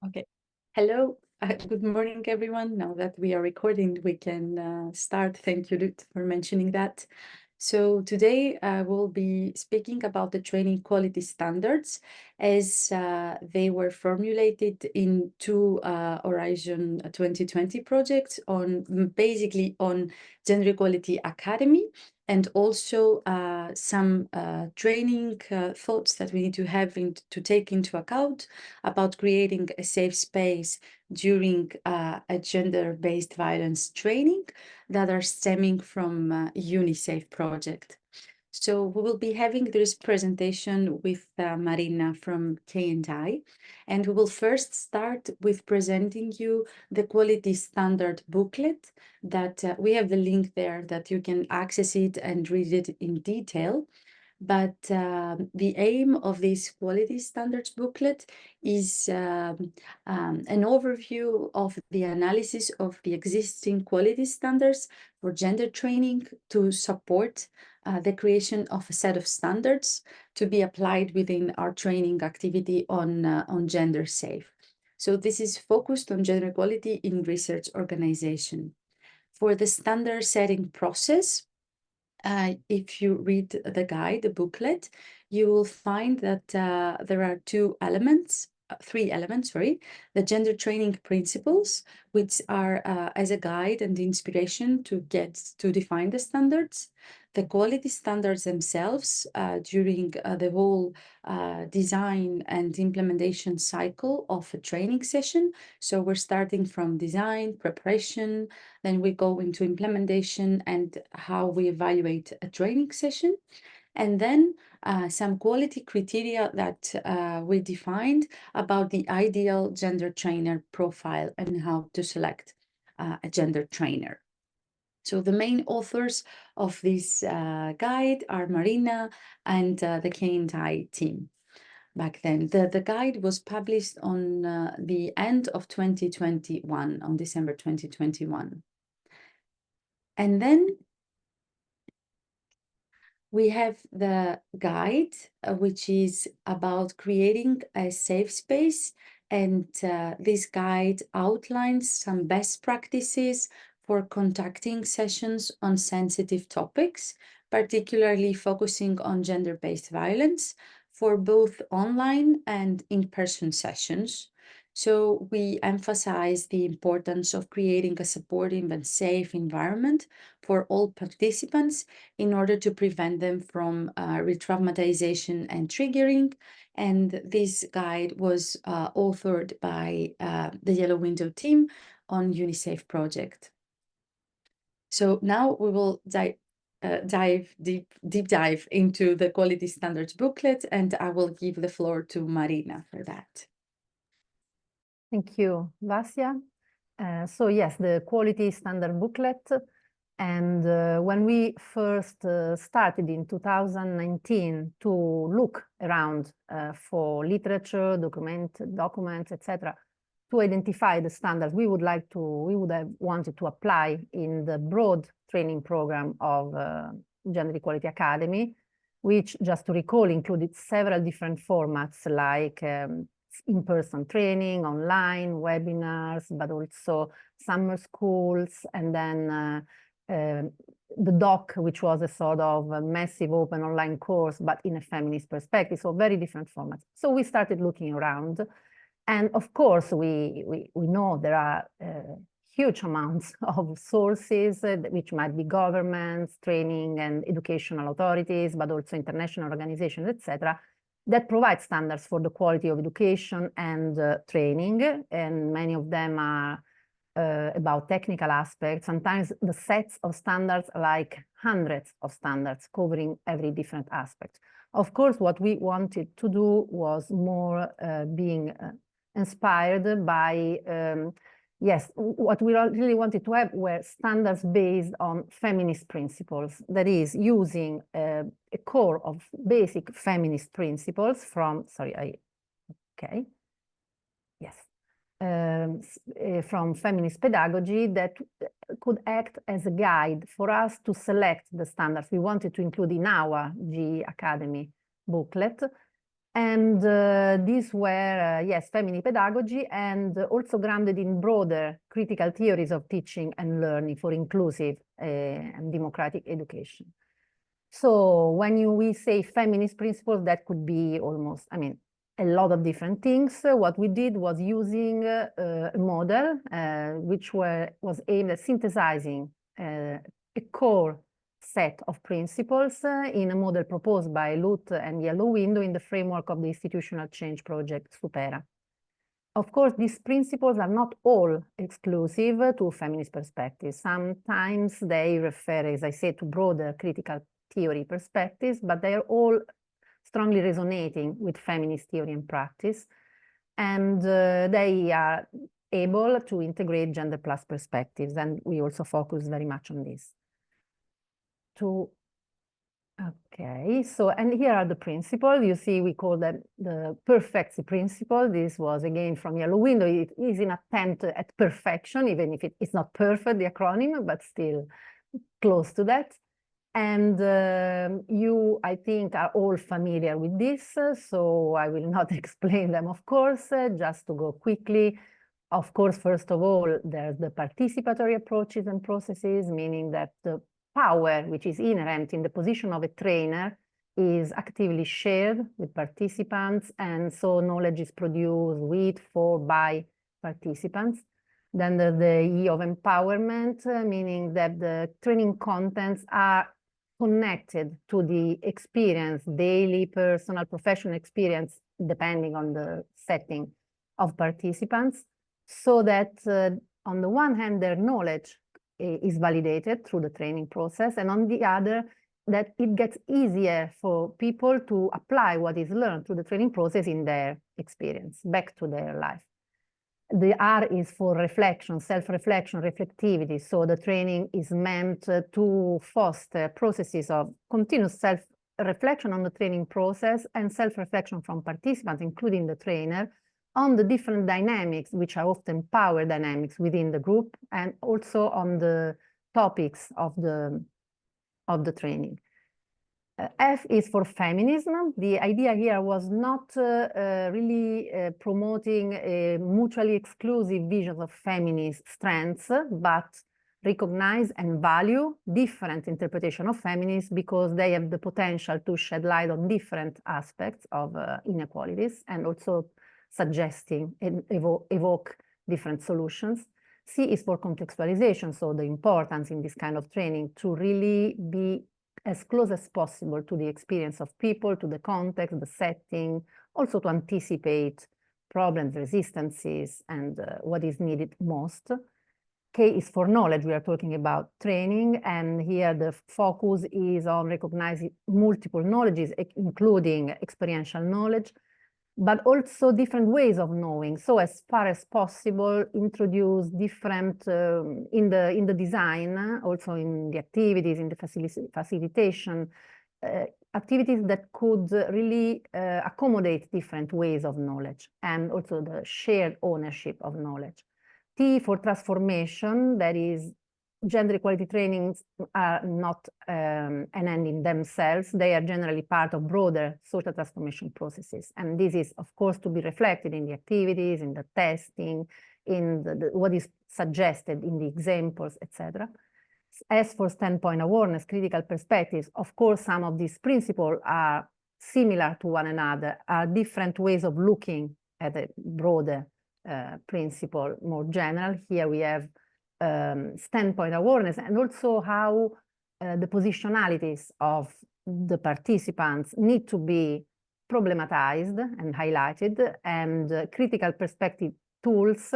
Okay. Hello. Good morning, everyone. Now that we are recording, we can start. Thank you, Lut, for mentioning that. So today we'll be speaking about the training quality standards as they were formulated in two Horizon 2020 projects on basically on Gender Equality Academy, and also some training thoughts that we need to have to take into account about creating a safe space during a gender-based violence training that are stemming from UniSAFE project. So we will be having this presentation with Marina from K&I, and we will first start with presenting you the quality standard booklet that we have the link there that you can access it and read it in detail. But the aim of this quality standards booklet is an overview of the analysis of the existing quality standards for gender training to support the creation of a set of standards to be applied within our training activity on gender safe. So this is focused on gender equality in research organization. For the standard setting process, if you read the guide, the booklet, you will find that there are three elements, the gender training principles, which are as a guide and inspiration to get to define the standards, the quality standards themselves during the whole design and implementation cycle of a training session. So we're starting from design, preparation, then we go into implementation and how we evaluate a training session. And then some quality criteria that we defined about the ideal gender trainer profile and how to select a gender trainer. So the main authors of this guide are Marina and the K&I team. Back then, the guide was published on the end of 2021, on December 2021. And then we have the guide, which is about creating a safe space. And this guide outlines some best practices for conducting sessions on sensitive topics, particularly focusing on gender-based violence for both online and in-person sessions. So we emphasize the importance of creating a supportive and safe environment for all participants in order to prevent them from re-traumatization and triggering. And this guide was authored by the Yellow Window team on UniSAFE project. So now we will deep dive into the quality standards booklet, and I will give the floor to Marina for that. Thank you, Vasia. So yes, the quality standard booklet. And when we first started in 2019 to look around for literature, documents, etc., to identify the standards we would have wanted to apply in the broad training program of Gender Equality Academy, which, just to recall, included several different formats like in-person training, online, webinars, but also summer schools, and then the doc, which was a sort of a massive open online course, but in a feminist perspective, so very different formats. So we started looking around, and of course we know there are huge amounts of sources, which might be governments, training and educational authorities, but also international organizations, etc., that provide standards for the quality of education and training, and many of them are about technical aspects. Sometimes the sets of standards are like hundreds of standards covering every different aspect. Of course, what we wanted to do was more being inspired by, yes, what we really wanted to have were standards based on feminist principles, that is, using a core of basic feminist principles from, from feminist pedagogy that could act as a guide for us to select the standards we wanted to include in our GE Academy booklet. And these were, yes, feminine pedagogy, and also grounded in broader critical theories of teaching and learning for inclusive and democratic education. So when we say feminist principles, that could be almost, I mean, a lot of different things. What we did was using a model which was aimed at synthesizing a core set of principles in a model proposed by Lut and Yellow Window in the framework of the institutional change project Supera. Of course, these principles are not all exclusive to feminist perspectives. Sometimes they refer, as I said, to broader critical theory perspectives, but they are all strongly resonating with feminist theory and practice, and they are able to integrate gender plus perspectives, and we also focus very much on this. Okay, so, and here are the principles. You see, we call them the perfectcy principle. This was again from Yellow Window. It is an attempt at perfection, even if it's not perfect, the acronym, but still close to that. And you, I think, are all familiar with this, so I will not explain them, of course, just to go quickly. Of course, first of all, there's the participatory approaches and processes, meaning that the power which is inherent in the position of a trainer is actively shared with participants, and so knowledge is produced with, for, by participants. Then there's the E of empowerment, meaning that the training contents are connected to the experience, daily, personal, professional experience, depending on the setting of participants, so that on the one hand, their knowledge is validated through the training process, and on the other, that it gets easier for people to apply what is learned through the training process in their experience, back to their life. The R is for reflection, self-reflection, reflectivity. So the training is meant to foster processes of continuous self-reflection on the training process and self-reflection from participants, including the trainer, on the different dynamics, which are often power dynamics within the group, and also on the topics of the training. F is for feminism. The idea here was not really promoting a mutually exclusive vision of feminist strengths, but recognize and value different interpretation of feminism because they have the potential to shed light on different aspects of inequalities and also suggesting and evoke different solutions. C is for contextualization, so the importance in this kind of training to really be as close as possible to the experience of people, to the context, the setting, also to anticipate problems, resistances, and what is needed most. K is for knowledge. We are talking about training, and here the focus is on recognizing multiple knowledges, including experiential knowledge, but also different ways of knowing. So as far as possible, introduce different, in the design, also in the activities, in the facilitation, activities that could really accommodate different ways of knowledge, and also the shared ownership of knowledge. T for transformation, that is, gender equality trainings are not an end in themselves. They are generally part of broader social transformation processes. And this is, of course, to be reflected in the activities, in the testing, in what is suggested in the examples, etc. As for standpoint awareness, critical perspectives, of course, some of these principles are similar to one another, are different ways of looking at a broader principle, more general. Here we have standpoint awareness, and also how the positionalities of the participants need to be problematized and highlighted, and critical perspective tools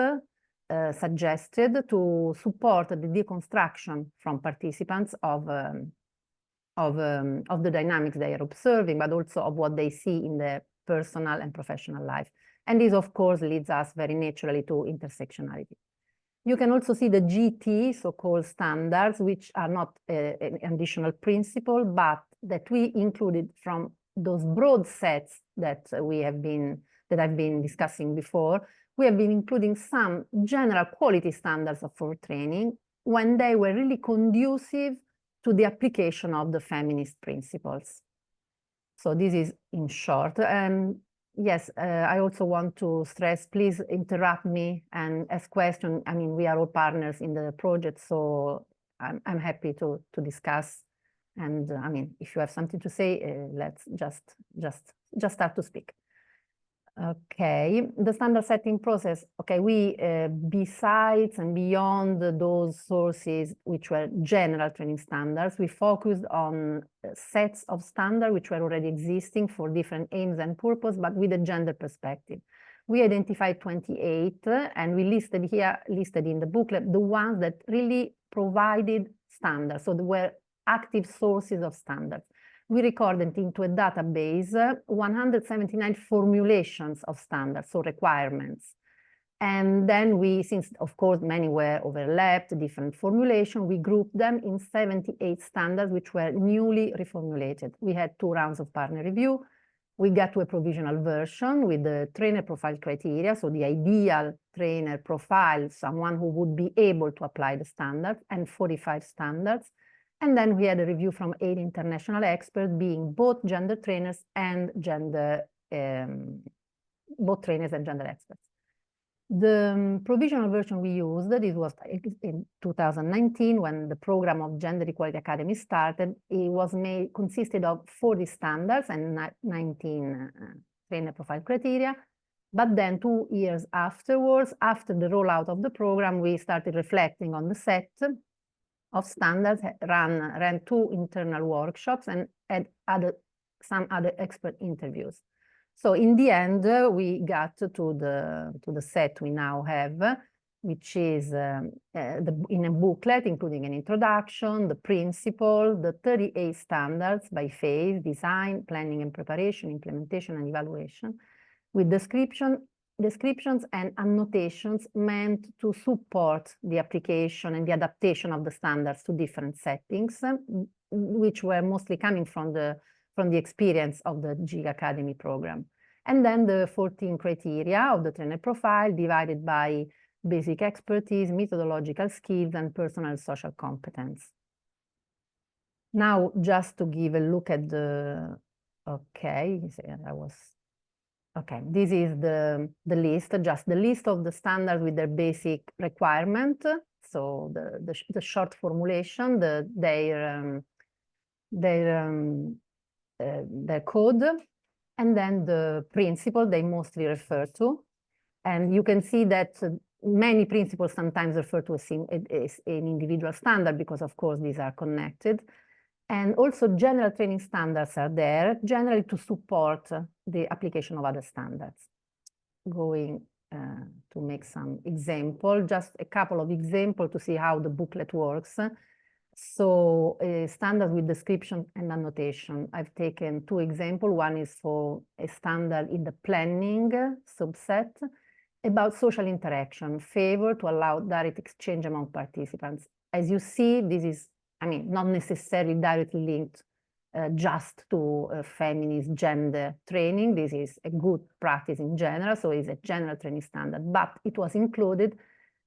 suggested to support the deconstruction from participants of the dynamics they are observing, but also of what they see in their personal and professional life. And this, of course, leads us very naturally to intersectionality. You can also see the GT, so-called standards, which are not an additional principle, but that we included from those broad sets that I've been discussing before. We have been including some general quality standards for training when they were really conducive to the application of the feminist principles. So this is in short. yes, I also want to stress, please interrupt me and ask questions. I mean, we are all partners in the project, so I'm happy to discuss. And I mean, if you have something to say, let's just start to speak. Okay, the standard setting process. Okay, we, besides and beyond those sources which were general training standards, we focused on sets of standards which were already existing for different aims and purpose, but with a gender perspective. We identified 28 and we listed in the booklet the ones that really provided standards. So there were active sources of standards. We recorded into a database 179 formulations of standards, so requirements. And then we, since of course many were overlapped, different formulation, we grouped them in 78 standards which were newly reformulated. We had 2 rounds of partner review. We got to a provisional version with the trainer profile criteria, so the ideal trainer profile, someone who would be able to apply the standards, and 45 standards. And then we had a review from 8 international experts, being both gender trainers and both trainers and gender experts. The provisional version we used, this was in 2019 when the program of Gender Equality Academy started. It was consisted of 40 standards and 19 trainer profile criteria. But then 2 years afterwards, after the rollout of the program, we started reflecting on the set of standards, ran 2 internal workshops and had some other expert interviews. So in the end, we got to the set we now have, which is in a booklet, including an introduction, the principle, the 38 standards by phase: design, planning and preparation, implementation and evaluation, with descriptions and annotations meant to support the application and the adaptation of the standards to different settings, which were mostly coming from the experience of the GIG Academy program. And then the 14 criteria of the trainer profile divided by basic expertise, methodological skills, and personal and social competence. Now, just to give a look at the, okay, okay, this is the list, just the list of the standards with their basic requirement. So the short formulation, their code, and then the principle they mostly refer to. And you can see that many principles sometimes refer to an individual standard because, of course, these are connected. And also general training standards are there, generally to support the application of other standards. Going to make some example, just a couple of examples to see how the booklet works. So standard with description and annotation. I've taken 2 examples. One is for a standard in the planning subset about social interaction, favor to allow direct exchange among participants. As you see, this is, I mean, not necessarily directly linked just to feminist gender training. This is a good practice in general, so it's a general training standard, but it was included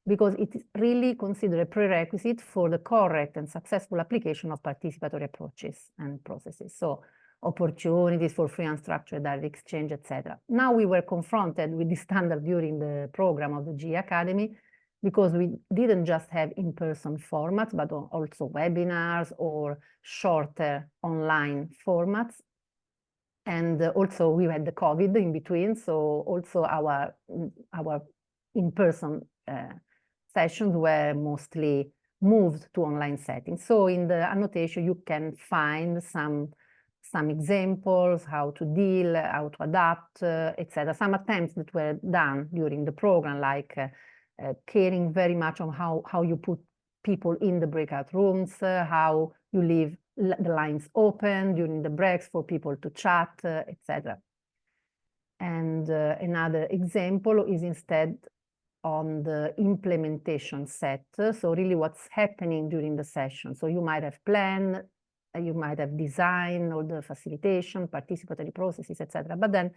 because it is really considered a prerequisite for the correct and successful application of participatory approaches and processes. So opportunities for free and structured direct exchange, etc. Now we were confronted with this standard during the program of the GE Academy because we didn't just have in-person formats, but also webinars or shorter online formats. And also we had the COVID in between, so also our in-person sessions were mostly moved to online settings. So in the annotation, you can find some examples, how to deal, how to adapt, etc. Some attempts that were done during the program, like caring very much on how you put people in the breakout rooms, how you leave the lines open during the breaks for people to chat, etc. And another example is instead on the implementation set. So really what's happening during the session. So you might have planned, you might have designed all the facilitation, participatory processes, etc. But then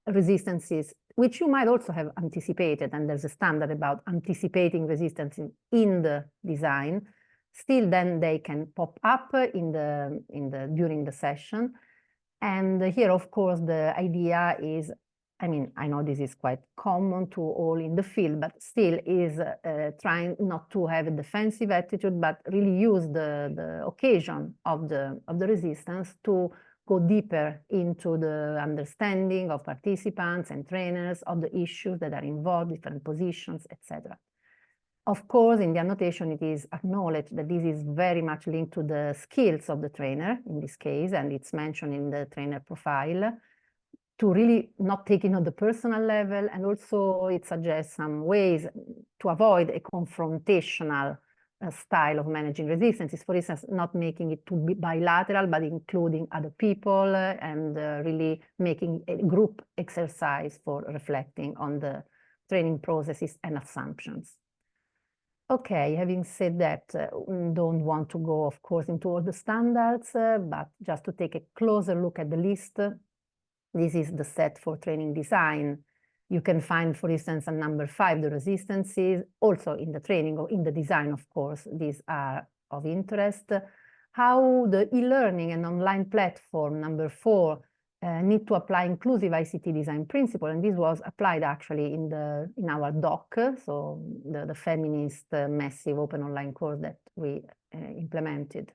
resistances, which you might also have anticipated, and there's a standard about anticipating resistances in the design, still then they can pop up during the session. And here, of course, the idea is I mean, I know this is quite common to all in the field, but still is trying not to have a defensive attitude, but really use the occasion of the resistance to go deeper into the understanding of participants and trainers of the issues that are involved, different positions, etc. Of course, in the annotation, it is acknowledged that this is very much linked to the skills of the trainer in this case, and it's mentioned in the trainer profile, to really not take it on the personal level, and also it suggests some ways to avoid a confrontational style of managing resistances. For instance, not making it too bilateral, but including other people and really making a group exercise for reflecting on the training processes and assumptions. Okay, having said that, don't want to go, of course, into all the standards, but just to take a closer look at the list. This is the set for training design. You can find, for instance, on number 5, the resistances, also in the training or in the design, of course, these are of interest. How the e-learning and online platform, number 4, need to apply inclusive ICT design principle, and this was applied actually in our doc, so the feminist massive open online course that we implemented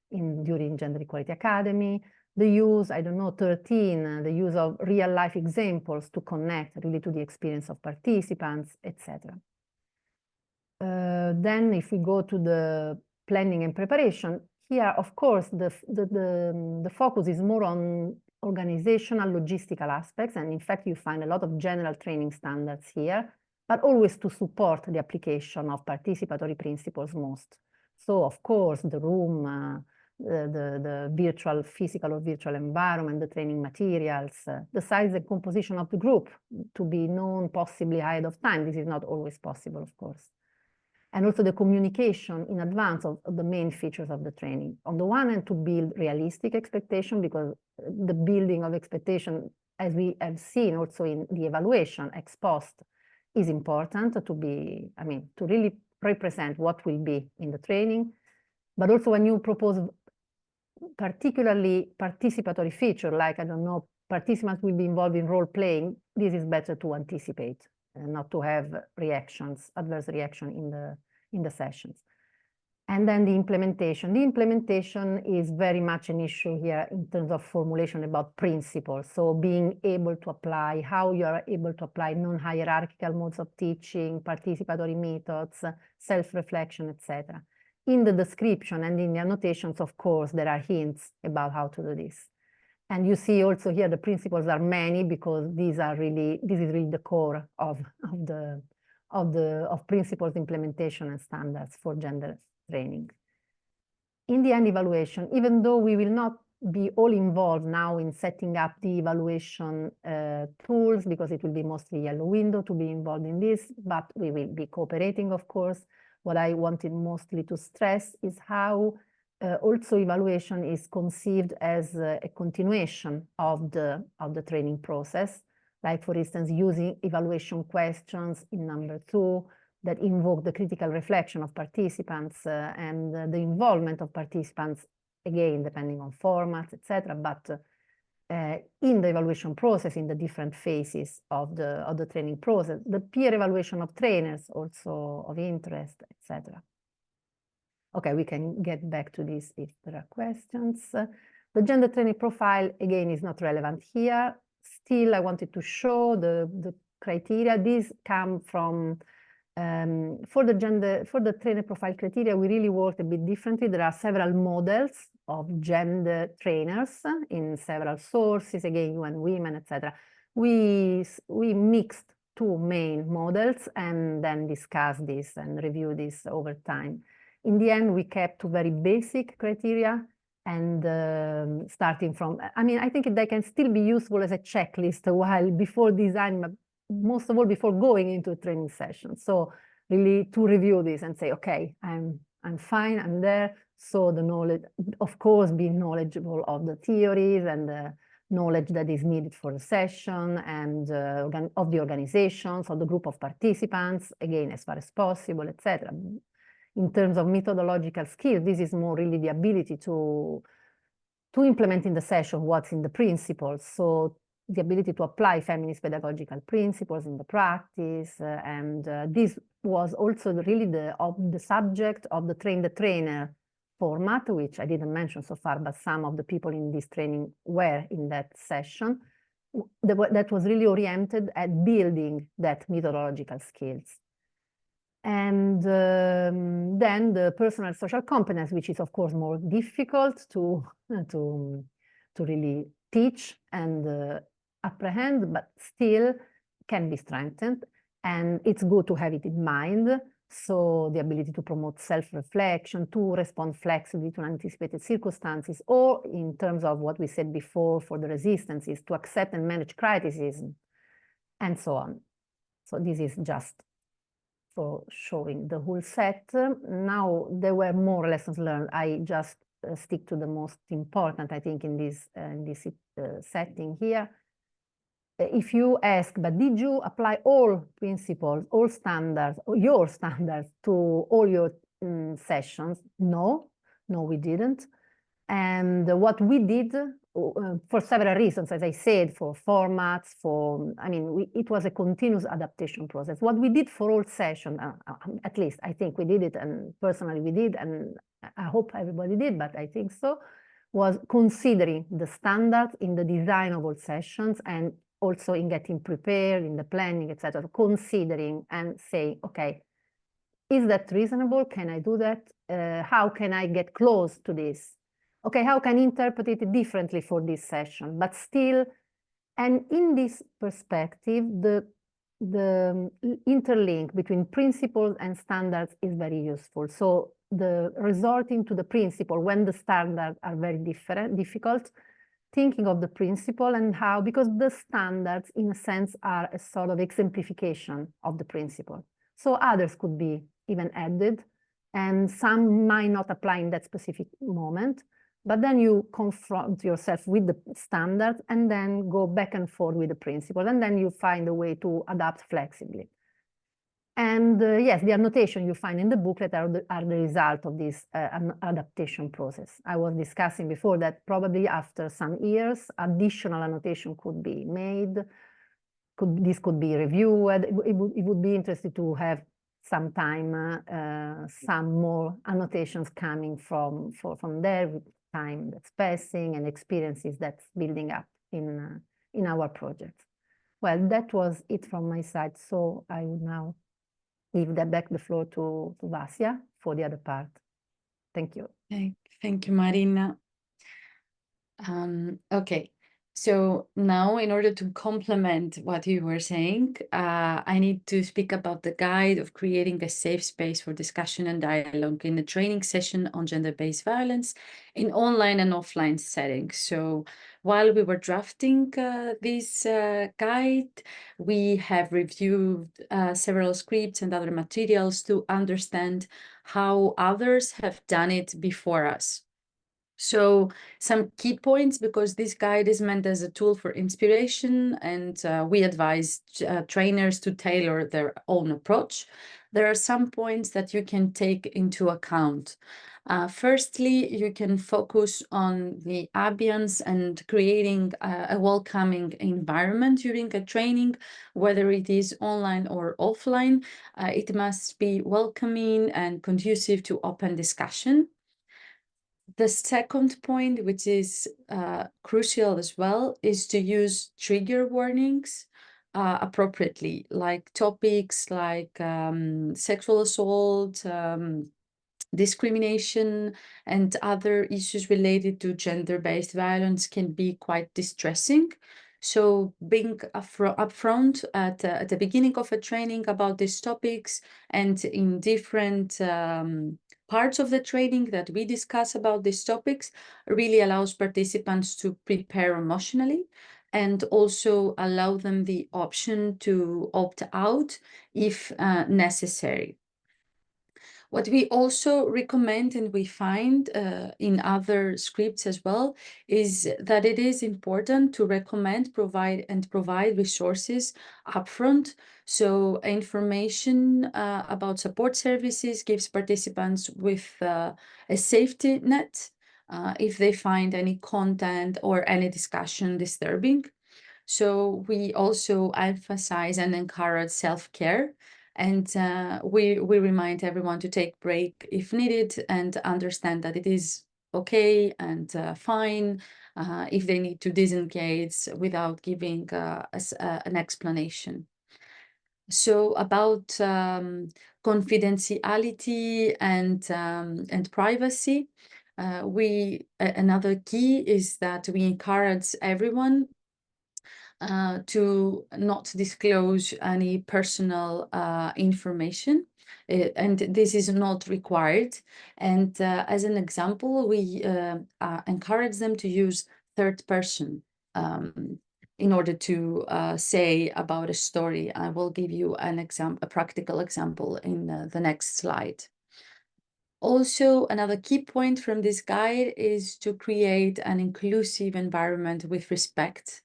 during Gender Equality Academy. The use, I don't know, 13, the use of real life examples to connect really to the experience of participants, etc. Then if we go to the planning and preparation, here, of course, the focus is more on organizational, logistical aspects. And in fact, you find a lot of general training standards here, but always to support the application of participatory principles most. So, of course, the room, the virtual, physical or virtual environment, the training materials, the size and composition of the group to be known possibly ahead of time. This is not always possible, of course. And also the communication in advance of the main features of the training. On the one hand, to build realistic expectation, because the building of expectation, as we have seen also in the evaluation ex post, is important to be, I mean, to really represent what will be in the training. But also when you propose particularly participatory feature, like, I don't know, participants will be involved in role playing, this is better to anticipate and not to have reactions, adverse reaction in the sessions. And then the implementation. The implementation is very much an issue here in terms of formulation about principles. So being able to apply, how you are able to apply non-hierarchical modes of teaching, participatory methods, self-reflection, etc. In the description and in the annotations, of course, there are hints about how to do this. And you see also here the principles are many, because this is really the core of principles implementation and standards for gender training. In the end evaluation, even though we will not be all involved now in setting up the evaluation tools, because it will be mostly Yellow Window to be involved in this, but we will be cooperating, of course. What I wanted mostly to stress is how also evaluation is conceived as a continuation of the training process. Like, for instance, using evaluation questions in number 2 that invoke the critical reflection of participants and the involvement of participants, again, depending on formats, etc. But in the evaluation process, in the different phases of the training process, the peer evaluation of trainers also of interest, etc. Okay, we can get back to this if there are questions. The gender training profile, again, is not relevant here. Still, I wanted to show the criteria. These come from, for the trainer profile criteria, we really worked a bit differently. There are several models of gender trainers in several sources, again, UN Women, etc. We mixed 2 main models and then discussed this and reviewed this over time. In the end, we kept 2 very basic criteria, and starting from, I mean, I think they can still be useful as a checklist while before designing, but most of all before going into a training session. So really to review this and say, okay, I'm fine, I'm there. So the knowledge, of course, being knowledgeable of the theories and the knowledge that is needed for the session, and of the organizations, of the group of participants, again, as far as possible, etc. In terms of methodological skills, this is more really the ability to implement in the session what's in the principles. So the ability to apply feminist pedagogical principles in the practice. And this was also really the subject of the train the trainer format, which I didn't mention so far, but some of the people in this training were in that session. That was really oriented at building that methodological skills. And then the personal social competence, which is of course more difficult to really teach and apprehend, but still can be strengthened. And it's good to have it in mind. So the ability to promote self-reflection, to respond flexibly to unanticipated circumstances, or in terms of what we said before for the resistances, to accept and manage criticism, and so on. So this is just for showing the whole set. Now there were more lessons learned. I just stick to the most important, I think, in this setting here. If you ask, but did you apply all principles, all standards, or your standards to all your sessions? No, we didn't. And what we did, for several reasons, as I said, for formats, it was a continuous adaptation process. What we did for all sessions, at least I think we did it, and personally we did, and I hope everybody did, but I think so, was considering the standards in the design of all sessions and also in getting prepared, in the planning, etc., considering and saying, okay, is that reasonable? Can I do that? How can I get close to this? Okay, how can I interpret it differently for this session? But still, and in this perspective, the interlink between principles and standards is very useful. So the resorting to the principle when the standards are very difficult, thinking of the principle and how, because the standards in a sense are a sort of exemplification of the principle. So others could be even added, and some might not apply in that specific moment, but then you confront yourself with the standards and then go back and forth with the principle, and then you find a way to adapt flexibly. And yes, the annotation you find in the booklet are the result of this adaptation process. I was discussing before that probably after some years, additional annotation could be made. This could be reviewed. It would be interesting to have some time, some more annotations coming from there, with time that's passing and experiences that's building up in our project. Well, that was it from my side. So I would now give back the floor to Vasia for the other part. Thank you. Thank you, Marina. Okay, so now in order to complement what you were saying, I need to speak about the guide of creating a safe space for discussion and dialogue in a training session on gender-based violence in online and offline settings. So while we were drafting this guide, we have reviewed several scripts and other materials to understand how others have done it before us. So some key points, because this guide is meant as a tool for inspiration, and we advise trainers to tailor their own approach. There are some points that you can take into account. Firstly, you can focus on the ambience and creating a welcoming environment during a training, whether it is online or offline. It must be welcoming and conducive to open discussion. The second point, which is crucial as well, is to use trigger warnings appropriately, like topics like sexual assault, discrimination, and other issues related to gender-based violence can be quite distressing. So being upfront at the beginning of a training about these topics, and in different parts of the training that we discuss about these topics, really allows participants to prepare emotionally, and also allow them the option to opt out if necessary. What we also recommend, and we find in other scripts as well, is that it is important to recommend, provide resources upfront. So information about support services gives participants with a safety net if they find any content or any discussion disturbing. So we also emphasize and encourage self-care, and we remind everyone to take break if needed and understand that it is okay and fine if they need to disengage without giving an explanation. So about confidentiality and privacy, another key is that we encourage everyone to not disclose any personal information, and this is not required. And as an example, we encourage them to use third person in order to say about a story. I will give you a practical example in the next slide. Also, another key point from this guide is to create an inclusive environment with respect,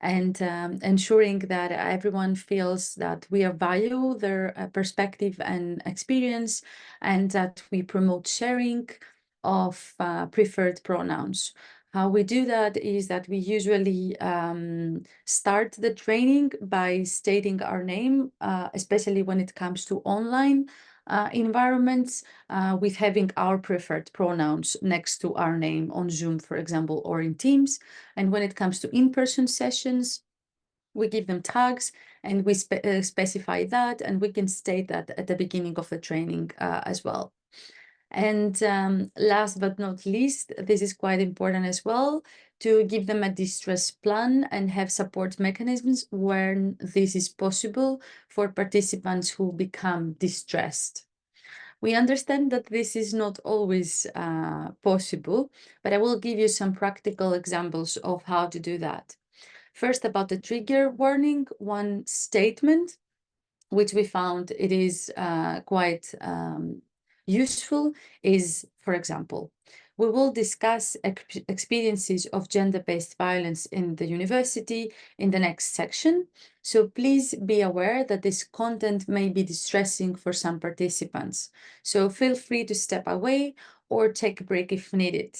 and ensuring that everyone feels that we value their perspective and experience, and that we promote sharing of preferred pronouns. How we do that is that we usually start the training by stating our name, especially when it comes to online environments, with having our preferred pronouns next to our name on Zoom, for example, or in Teams. And when it comes to in-person sessions, we give them tags and we specify that, and we can state that at the beginning of the training as well. And last but not least, this is quite important as well, to give them a distress plan and have support mechanisms when this is possible for participants who become distressed. We understand that this is not always possible, but I will give you some practical examples of how to do that. First, about the trigger warning, one statement which we found it is quite useful is, for example, we will discuss experiences of gender-based violence in the university in the next section. So please be aware that this content may be distressing for some participants. So feel free to step away or take a break if needed.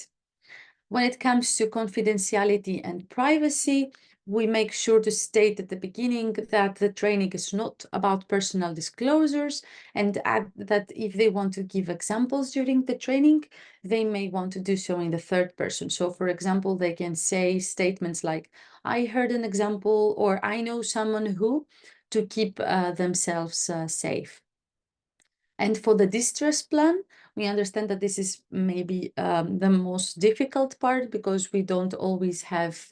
When it comes to confidentiality and privacy, we make sure to state at the beginning that the training is not about personal disclosures, and add that if they want to give examples during the training, they may want to do so in the third person. So for example, they can say statements like, I heard an example, or I know someone who, to keep themselves safe. And for the distress plan, we understand that this is maybe the most difficult part, because we don't always have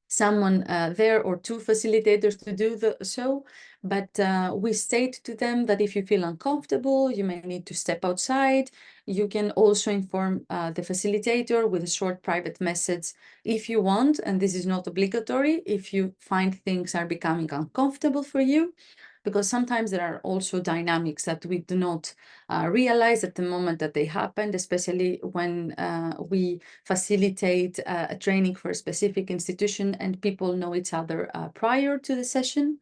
someone there or two facilitators to do so. But we state to them that if you feel uncomfortable, you may need to step outside. You can also inform the facilitator with a short private message if you want, and this is not obligatory, if you find things are becoming uncomfortable for you, because sometimes there are also dynamics that we do not realize at the moment that they happened, especially when we facilitate a training for a specific institution and people know each other prior to the session.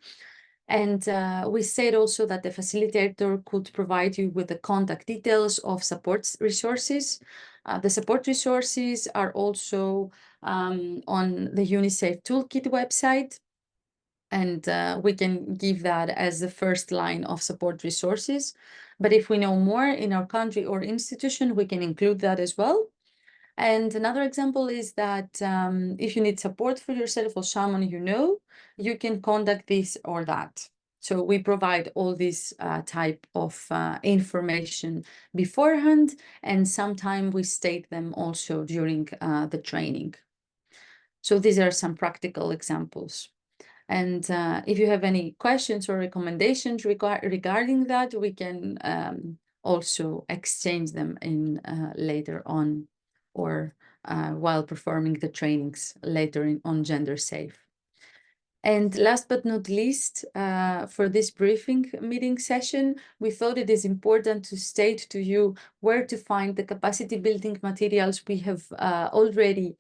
And we said also that the facilitator could provide you with the contact details of support resources. The support resources are also on the UniSAFE Toolkit website, and we can give that as the first line of support resources. But if we know more in our country or institution, we can include that as well. And another example is that if you need support for yourself or someone you know, you can contact this or that. So we provide all this type of information beforehand, and sometimes we state them also during the training. So these are some practical examples. And if you have any questions or recommendations regarding that, we can also exchange them in later on, or while performing the trainings later on Gender Safe. And last but not least, for this briefing meeting session, we thought it is important to state to you where to find the capacity building materials we have already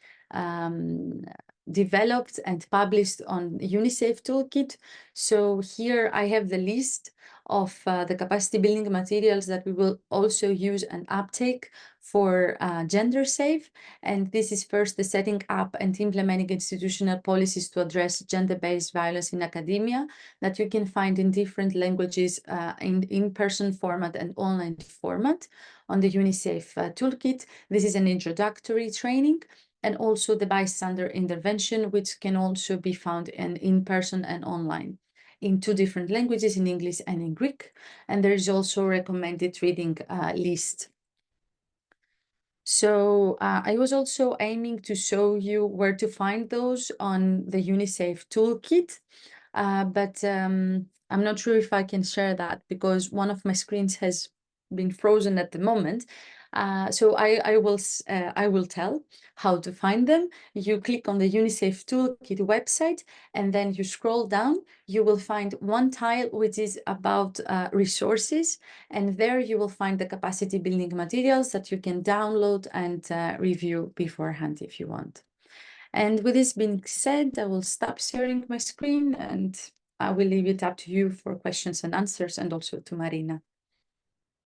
developed and published on UniSAFE Toolkit. So here I have the list of the capacity building materials that we will also use and uptake for gender safe. And this is first the setting up and implementing institutional policies to address gender-based violence in academia that you can find in different languages in in-person format and online format on the UniSAFE toolkit. This is an introductory training, and also the bystander intervention, which can also be found in person and online in 2 different languages, in English and in Greek. And there is also a recommended reading list. So I was also aiming to show you where to find those on the UniSAFE toolkit, but I'm not sure if I can share that because one of my screens has been frozen at the moment. So I will tell how to find them. You click on the UniSAFE Toolkit website, and then you scroll down. You will find one tile which is about resources, and there you will find the capacity building materials that you can download and review beforehand if you want. And with this being said, I will stop sharing my screen and I will leave it up to you for questions and answers, and also to Marina.